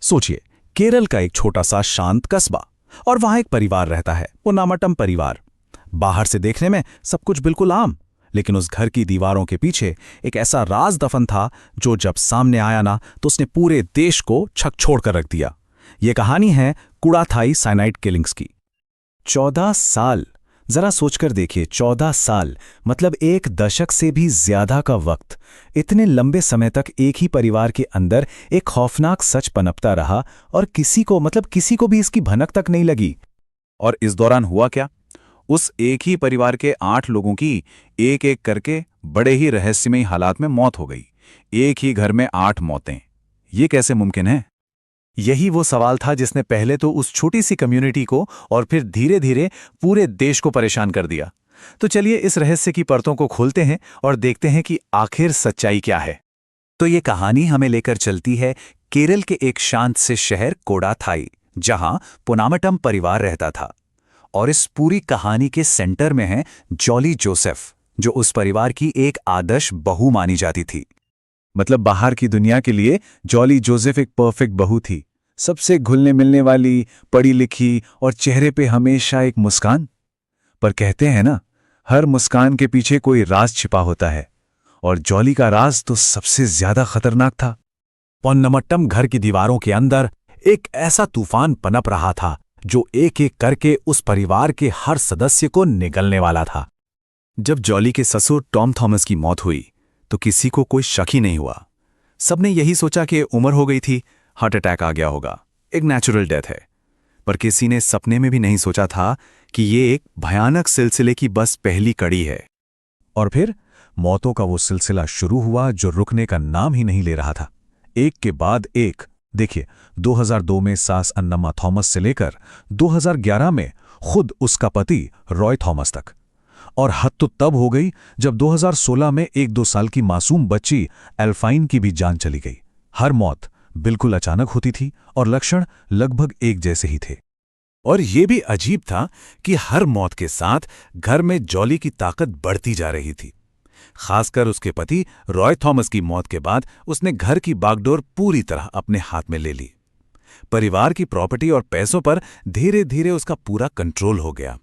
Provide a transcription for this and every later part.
सोचिए, केरल का एक छोटा सा शांत कस्बा, और वहां एक परिवार रहता है, पुनामटम परिवार। बाहर से देखने में सब कुछ बिल्कुल आम, लेकिन उस घर की दीवारों के पीछे एक ऐसा राज दफन था जो जब सामने आया ना तो उसने पूरे देश को छकछोड़ कर रख दिया। ये कहानी है कुड़ाथाई साइनाइड किलिंग्स की। 14 साल, जरा सोचकर देखिए, 14 साल मतलब एक दशक से भी ज्यादा का वक्त। इतने लंबे समय तक एक ही परिवार के अंदर एक खौफनाक सच पनपता रहा और किसी को भी इसकी भनक तक नहीं लगी। और इस दौरान हुआ क्या? उस एक ही परिवार के 8 लोगों की एक एक करके बड़े ही रहस्यमयी हालात में मौत हो गई। एक ही घर में 8 मौतें। ये कैसे मुमकिन है? यही वो सवाल था जिसने पहले तो उस छोटी सी कम्युनिटी को और फिर धीरे धीरे पूरे देश को परेशान कर दिया। तो चलिए इस रहस्य की परतों को खोलते हैं और देखते हैं कि आखिर सच्चाई क्या है। तो ये कहानी हमें लेकर चलती है केरल के एक शांत से शहर कोडाथाई, जहां पुनामटम परिवार रहता था। और इस पूरी कहानी के सेंटर में है जॉली जोसेफ, जो उस परिवार की एक आदर्श बहू मानी जाती थी। मतलब बाहर की दुनिया के लिए जॉली जोसेफ एक परफेक्ट बहू थी, सबसे घुलने मिलने वाली, पढ़ी लिखी और चेहरे पे हमेशा एक मुस्कान। पर कहते हैं ना, हर मुस्कान के पीछे कोई राज छिपा होता है, और जॉली का राज तो सबसे ज्यादा खतरनाक था। पुनामटम घर की दीवारों के अंदर एक ऐसा तूफान पनप रहा था जो एक एक करके उस परिवार के हर सदस्य को निगलने वाला था। जब जॉली के ससुर टॉम थॉमस की मौत हुई तो किसी को कोई शक ही नहीं हुआ। सबने यही सोचा कि उम्र हो गई थी, हार्ट अटैक आ गया होगा, एक नेचुरल डेथ है। पर किसी ने सपने में भी नहीं सोचा था कि ये एक भयानक सिलसिले की बस पहली कड़ी है। और फिर मौतों का वो सिलसिला शुरू हुआ जो रुकने का नाम ही नहीं ले रहा था, एक के बाद एक। देखिए, 2002 में सास अन्नमा थॉमस से लेकर 2011 में खुद उसका पति रॉय थॉमस तक। और हद तो तब हो गई जब 2016 में 1-2 साल की मासूम बच्ची एल्फाइन की भी जान चली गई। हर मौत बिल्कुल अचानक होती थी और लक्षण लगभग एक जैसे ही थे। और यह भी अजीब था कि हर मौत के साथ घर में जॉली की ताकत बढ़ती जा रही थी। खासकर उसके पति रॉय थॉमस की मौत के बाद उसने घर की बागडोर पूरी तरह अपने हाथ में ले ली। परिवार की प्रॉपर्टी और पैसों पर धीरे धीरे उसका पूरा कंट्रोल हो गया।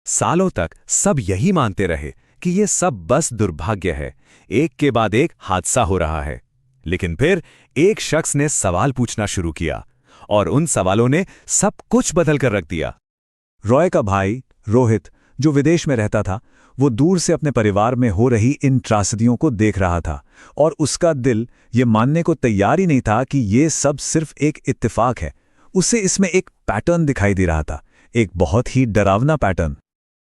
सालों तक सब यही मानते रहे कि ये सब बस दुर्भाग्य है, एक के बाद एक हादसा हो रहा है। लेकिन फिर एक शख्स ने सवाल पूछना शुरू किया और उन सवालों ने सब कुछ बदल कर रख दिया। रॉय का भाई रोहित, जो विदेश में रहता था, वो दूर से अपने परिवार में हो रही इन त्रासदियों को देख रहा था और उसका दिल ये मानने को तैयार ही नहीं था कि ये सब सिर्फ एक इत्तेफाक है। उसे इसमें एक पैटर्न दिखाई दे रहा था, एक बहुत ही डरावना पैटर्न।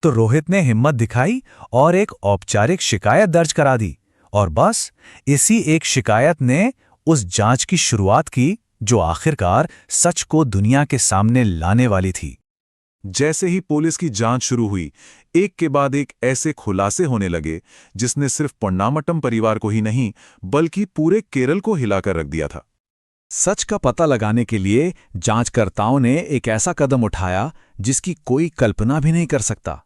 तो रोहित ने हिम्मत दिखाई और एक औपचारिक शिकायत दर्ज करा दी। और बस इसी एक शिकायत ने उस जांच की शुरुआत की जो आखिरकार सच को दुनिया के सामने लाने वाली थी। जैसे ही पुलिस की जांच शुरू हुई, एक के बाद एक ऐसे खुलासे होने लगे जिसने सिर्फ पुनामटम परिवार को ही नहीं बल्कि पूरे केरल को हिलाकर रख दिया था। सच का पता लगाने के लिए जांचकर्ताओं ने एक ऐसा कदम उठाया जिसकी कोई कल्पना भी नहीं कर सकता।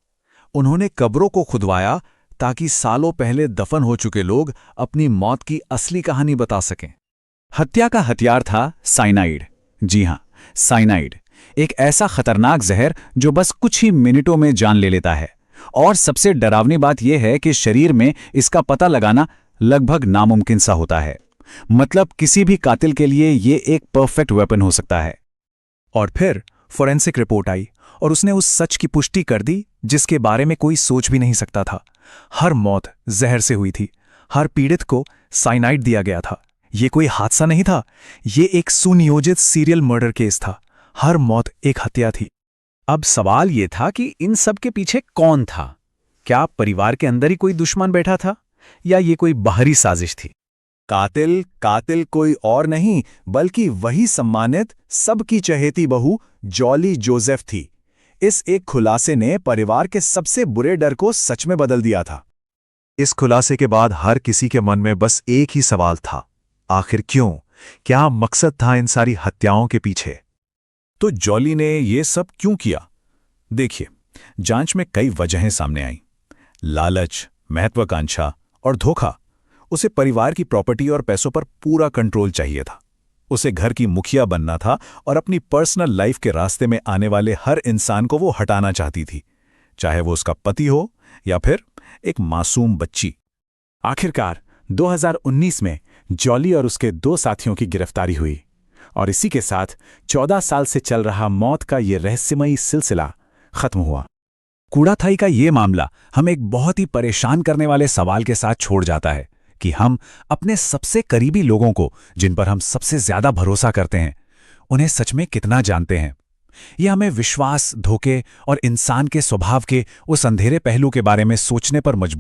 उन्होंने कब्रों को खुदवाया ताकि सालों पहले दफन हो चुके लोग अपनी मौत की असली कहानी बता सकें। हत्या का हथियार था साइनाइड। जी हां, साइनाइड, एक ऐसा खतरनाक जहर जो बस कुछ ही मिनटों में जान ले लेता है। और सबसे डरावनी बात यह है कि शरीर में इसका पता लगाना लगभग नामुमकिन सा होता है। मतलब किसी भी कातिल के लिए ये एक परफेक्ट वेपन हो सकता है। और फिर फोरेंसिक रिपोर्ट आई और उसने उस सच की पुष्टि कर दी जिसके बारे में कोई सोच भी नहीं सकता था। हर मौत जहर से हुई थी, हर पीड़ित को साइनाइड दिया गया था। ये कोई हादसा नहीं था, ये एक सुनियोजित सीरियल मर्डर केस था। हर मौत एक हत्या थी। अब सवाल ये था कि इन सब के पीछे कौन था? क्या परिवार के अंदर ही कोई दुश्मन बैठा था या ये कोई बाहरी साजिश थी? कातिल कोई और नहीं बल्कि वही सम्मानित, सबकी चहेती बहू जॉली जोसेफ थी। इस एक खुलासे ने परिवार के सबसे बुरे डर को सच में बदल दिया था। इस खुलासे के बाद हर किसी के मन में बस एक ही सवाल था, आखिर क्यों? क्या मकसद था इन सारी हत्याओं के पीछे? तो जॉली ने ये सब क्यों किया? देखिए, जांच में कई वजहें सामने आईं। लालच, महत्वाकांक्षा और धोखा। उसे परिवार की प्रॉपर्टी और पैसों पर पूरा कंट्रोल चाहिए था। उसे घर की मुखिया बनना था और अपनी पर्सनल लाइफ के रास्ते में आने वाले हर इंसान को वो हटाना चाहती थी, चाहे वो उसका पति हो या फिर एक मासूम बच्ची। आखिरकार 2019 में जॉली और उसके 2 साथियों की गिरफ्तारी हुई और इसी के साथ 14 साल से चल रहा मौत का ये रहस्यमयी सिलसिला खत्म हुआ। कूड़ाथाई का ये मामला हमें एक बहुत ही परेशान करने वाले सवाल के साथ छोड़ जाता है कि हम अपने सबसे करीबी लोगों को, जिन पर हम सबसे ज्यादा भरोसा करते हैं, उन्हें सच में कितना जानते हैं। यह हमें विश्वास, धोखे और इंसान के स्वभाव के उस अंधेरे पहलू के बारे में सोचने पर मजबूर